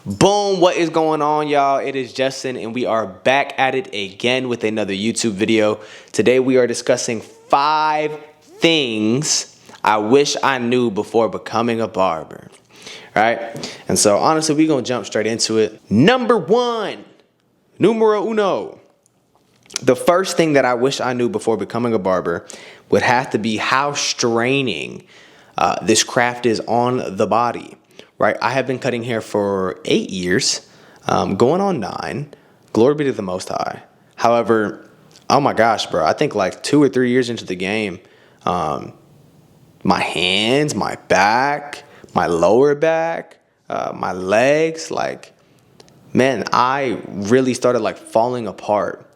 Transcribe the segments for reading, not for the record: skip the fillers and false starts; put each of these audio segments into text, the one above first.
Boom, what is going on, y'all? It is Justin, and we are back at it again with another YouTube video. Today we are discussing 5 things I wish I knew before becoming a barber. Right? And so honestly, we're gonna jump straight into it. Number 1, numero uno. The first thing that I wish I knew before becoming a barber would have to be how straining this craft is on the body. Right, I have been cutting hair for 8 years, going on 9. Glory be to the Most High. However, oh my gosh, bro, I think like 2 or 3 years into the game, my hands, my back, my lower back, my legs, like, man, I really started like falling apart.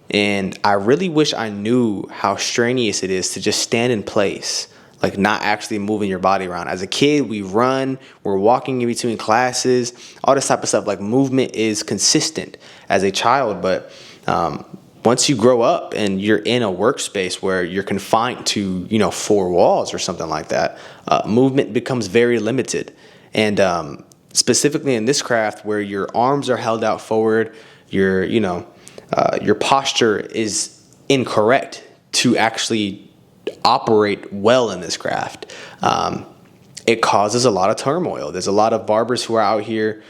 And I really wish I knew how strenuous it is to just stand in place. Like not actually moving your body around. As a kid, we run, we're walking in between classes, all this type of stuff. Like movement is consistent as a child, but once you grow up and you're in a workspace where you're confined to, 4 walls or something like that, movement becomes very limited. And specifically in this craft where your arms are held out forward, your posture is incorrect to actually operate well in this craft. It causes a lot of turmoil. There's a lot of barbers who are out here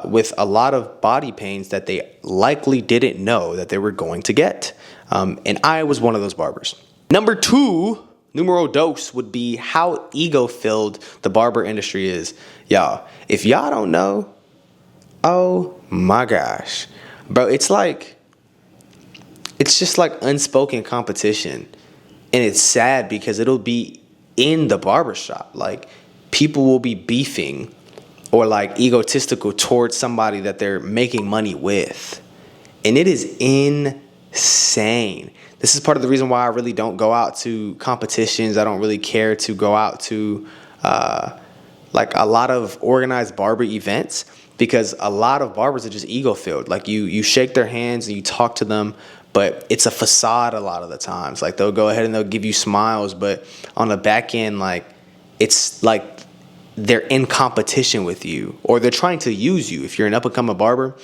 with a lot of body pains that they likely didn't know that they were going to get. And I was one of those barbers. Number 2, numero dos, would be how ego-filled the barber industry is. Y'all, if y'all don't know, oh my gosh. Bro, it's just like unspoken competition. And it's sad because it'll be in the barbershop. Like people will be beefing or like egotistical towards somebody that they're making money with. And it is insane. This is part of the reason why I really don't go out to competitions. I don't really care to go out to like a lot of organized barber events because a lot of barbers are just ego-filled. Like you shake their hands and you talk to them, but it's a facade a lot of the times. Like they'll go ahead and they'll give you smiles, but on the back end, like it's like they're in competition with you or they're trying to use you. If you're an up-and-coming barber,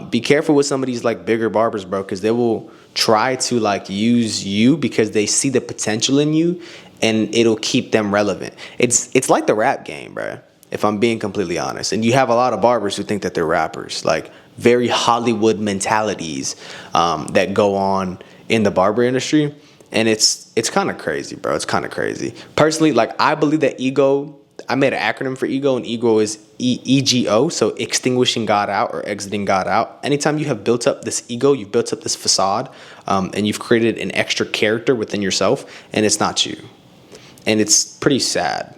be careful with some of these like bigger barbers, bro, because they will try to like use you because they see the potential in you and it'll keep them relevant. It's like the rap game, bro, if I'm being completely honest. And you have a lot of barbers who think that they're rappers, like very Hollywood mentalities that go on in the barber industry. And it's kind of crazy, bro. It's kind of crazy. Personally, like I believe that ego, I made an acronym for ego, and ego is EGO, so extinguishing God out or exiting God out. Anytime you have built up this ego, you've built up this facade, and you've created an extra character within yourself, and it's not you. And it's pretty sad.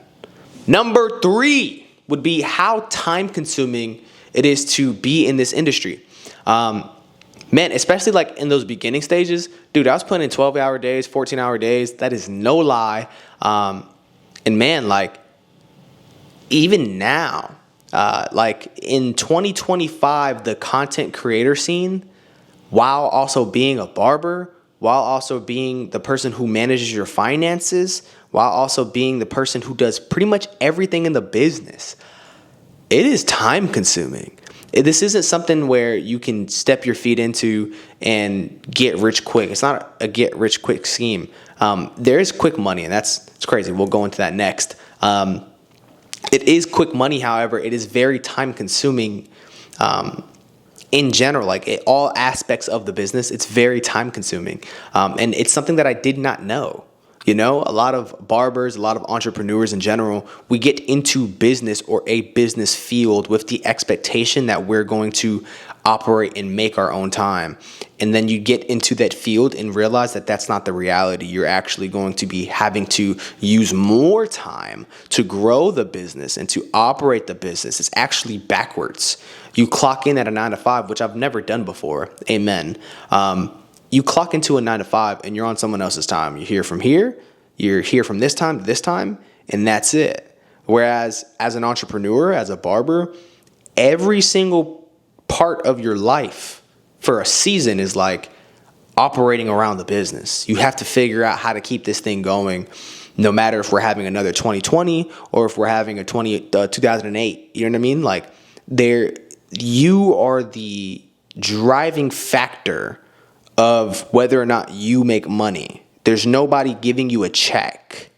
Number 3 would be how time-consuming it is to be in this industry. Man, especially like in those beginning stages, dude, I was putting in 12-hour days, 14-hour days. That is no lie. And man, like even now, like in 2025, the content creator scene, while also being a barber, while also being the person who manages your finances, while also being the person who does pretty much everything in the business, it is time consuming. This isn't something where you can step your feet into and get rich quick. It's not a get rich quick scheme. There is quick money, and it's crazy. We'll go into that next. It is quick money, however, it is very time consuming in general, like all aspects of the business. It's very time consuming. And it's something that I did not know. A lot of barbers, a lot of entrepreneurs in general, we get into business or a business field with the expectation that we're going to operate and make our own time. And then you get into that field and realize that that's not the reality. You're actually going to be having to use more time to grow the business and to operate the business. It's actually backwards. You clock in at a 9 to 5, which I've never done before. Amen. You clock into a 9 to 5 and you're on someone else's time. You're here from here, you're here from this time to this time, and that's it. Whereas as an entrepreneur, as a barber, every single part of your life for a season is like operating around the business. You have to figure out how to keep this thing going, no matter if we're having another 2020 or if we're having a 2008. You know what I mean? Like you are the driving factor of whether or not you make money. There's nobody giving you a check.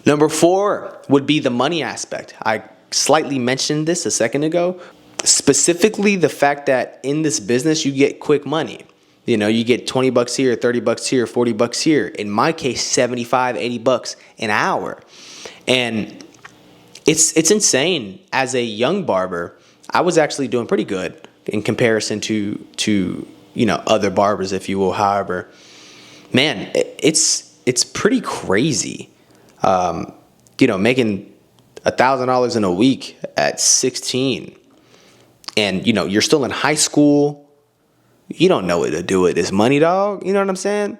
Number 4 would be the money aspect. I slightly mentioned this a second ago. Specifically, the fact that in this business, you get quick money. You know, you get $20 here, $30 here, $40 here. In my case, 75, $80 an hour. And it's insane. As a young barber, I was actually doing pretty good in comparison to other barbers, if you will. However, man, it's pretty crazy. Making $1,000 in a week at 16, and you're still in high school. You don't know what to do with this money, dog. You know what I'm saying?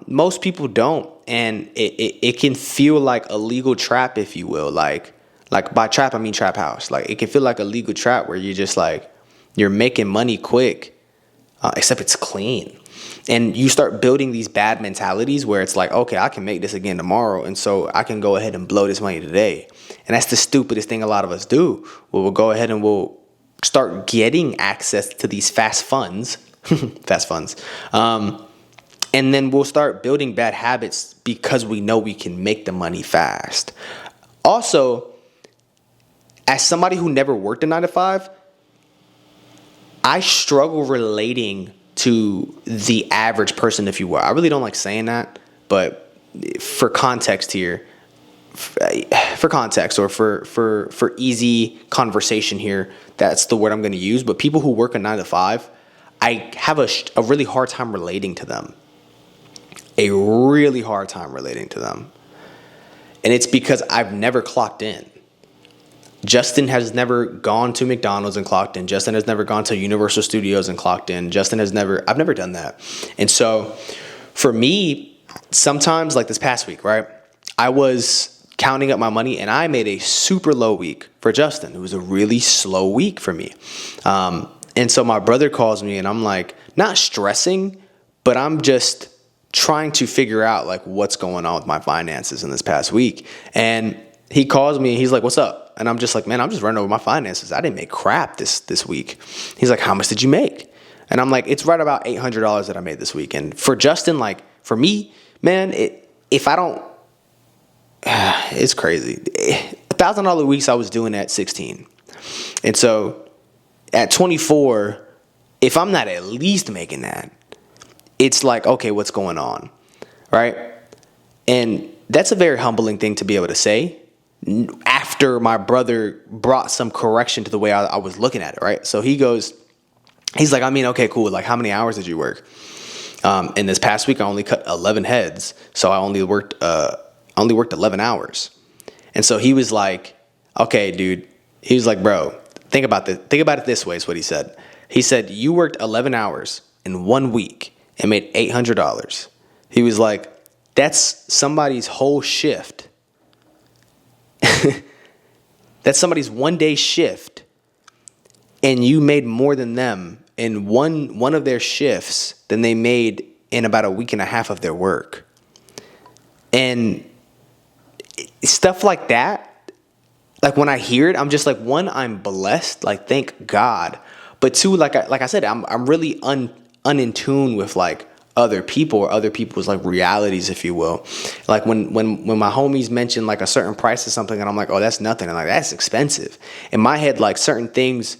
Most people don't, and it can feel like a legal trap, if you will. Like by trap, I mean trap house. Like, it can feel like a legal trap where you're just like, you're making money quick, except it's clean. And you start building these bad mentalities where it's like, okay, I can make this again tomorrow, and so I can go ahead and blow this money today. And that's the stupidest thing a lot of us do. We'll go ahead and we'll start getting access to these fast funds, and then we'll start building bad habits because we know we can make the money fast. Also, as somebody who never worked a 9-to-5, I struggle relating to the average person, if you will. I really don't like saying that, but for context here, or for easy conversation here, that's the word I'm going to use. But people who work a 9-to-5, I have a really hard time relating to them. A really hard time relating to them. And it's because I've never clocked in. Justin has never gone to McDonald's and clocked in. Justin has never gone to Universal Studios and clocked in. I've never done that. And so for me, sometimes, like this past week, right, I was counting up my money and I made a super low week for Justin. It was a really slow week for me. And so my brother calls me and I'm like, not stressing, but I'm just trying to figure out like what's going on with my finances in this past week. And he calls me and he's like, what's up? And I'm just like, man, I'm just running over my finances. I didn't make crap this week. He's like, how much did you make? And I'm like, it's right about $800 that I made this week. And for Justin, like for me, man, if I don't, it's crazy. $1,000 weeks I was doing at 16. And so at 24, if I'm not at least making that, it's like, okay, what's going on? Right? And that's a very humbling thing to be able to say after my brother brought some correction to the way I was looking at it, right? So he's like, I mean, okay, cool. Like, how many hours did you work? In this past week, I only cut 11 heads. So I only worked 11 hours. And so he was like, okay, dude. He was like, bro, think about it this way is what he said. He said, you worked 11 hours in 1 week and made $800. He was like, that's somebody's whole shift. That's somebody's 1 day shift, and you made more than them in one of their shifts than they made in about a week and a half of their work. And stuff like that, like when I hear it, I'm just like, one, I'm blessed, like thank God. But two, like I said, I'm really in tune with like other people or other people's like realities, if you will. Like when my homies mention like a certain price or something and I'm like, oh, that's nothing. And like, that's expensive. In my head, like certain things,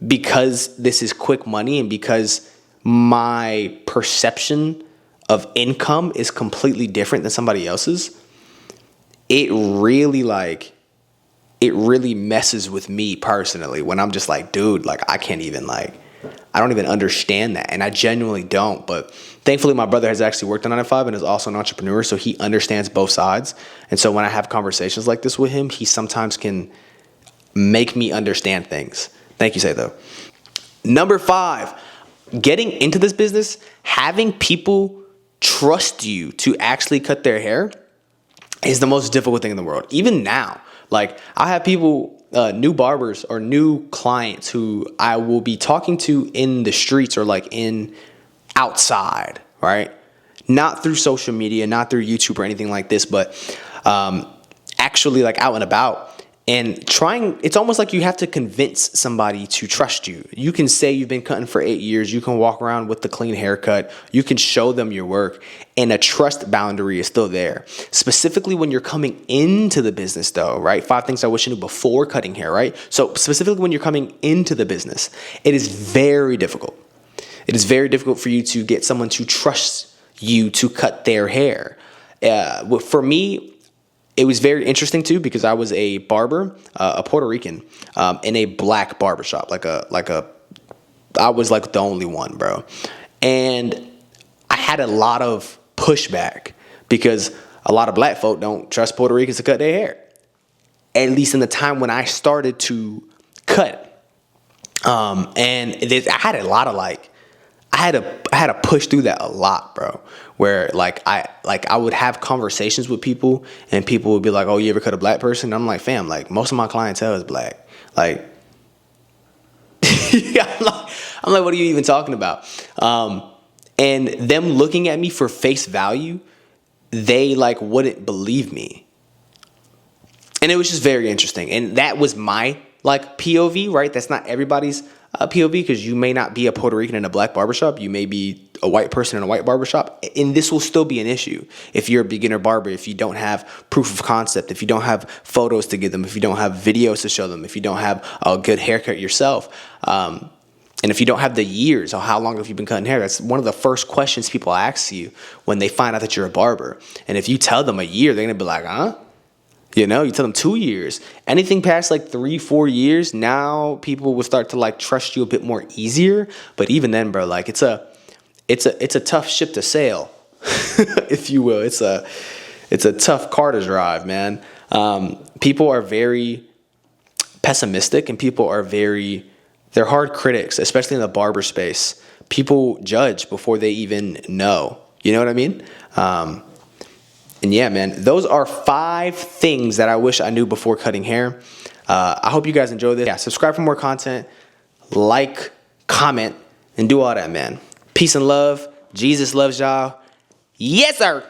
because this is quick money and because my perception of income is completely different than somebody else's, it really messes with me personally when I'm just like, dude, like I don't even understand that. And I genuinely don't. But thankfully, my brother has actually worked on 9-to-5 and is also an entrepreneur. So he understands both sides. And so when I have conversations like this with him, he sometimes can make me understand things. Thank you, Saytho. Number 5, getting into this business, having people trust you to actually cut their hair is the most difficult thing in the world. Even now, like I have people, new barbers or new clients who I will be talking to in the streets or like outside, right? Not through social media, not through YouTube or anything like this, but actually like out and about. And it's almost like you have to convince somebody to trust you. You can say you've been cutting for 8 years. You can walk around with the clean haircut. You can show them your work, and a trust boundary is still there. Specifically when you're coming into the business though, right? 5 things I wish I knew before cutting hair, right? So specifically when you're coming into the business, it is very difficult. It is very difficult for you to get someone to trust you to cut their hair. For me, it was very interesting too because I was a barber, a Puerto Rican, in a black barbershop. I was like the only one, bro. And I had a lot of pushback because a lot of black folk don't trust Puerto Ricans to cut their hair. At least in the time when I started to cut. I had a lot of I had to push through that a lot, bro. Where I would have conversations with people and people would be like, "Oh, you ever cut a black person?" And I'm like, "Fam, like most of my clientele is black." Like, I'm like, what are you even talking about? And them looking at me for face value, they like wouldn't believe me. And it was just very interesting. And that was my like POV, right? That's not everybody's POV because you may not be a Puerto Rican in a black barbershop. You may be a white person in a white barbershop. And this will still be an issue if you're a beginner barber, if you don't have proof of concept, if you don't have photos to give them, if you don't have videos to show them, if you don't have a good haircut yourself. And if you don't have the years or how long have you been cutting hair, that's one of the first questions people ask you when they find out that you're a barber. And if you tell them a year, they're going to be like, huh? You know, you tell them 2 years, anything past like 3-4 years, now people will start to like trust you a bit more easier. But even then, bro, like it's a tough ship to sail, if you will. It's a tough car to drive, man. People are very pessimistic and people are they're hard critics, especially in the barber space. People judge before they even know. You know what I mean? And yeah, man, those are 5 things that I wish I knew before cutting hair. I hope you guys enjoyed this. Yeah, subscribe for more content, like, comment, and do all that, man. Peace and love. Jesus loves y'all. Yes, sir.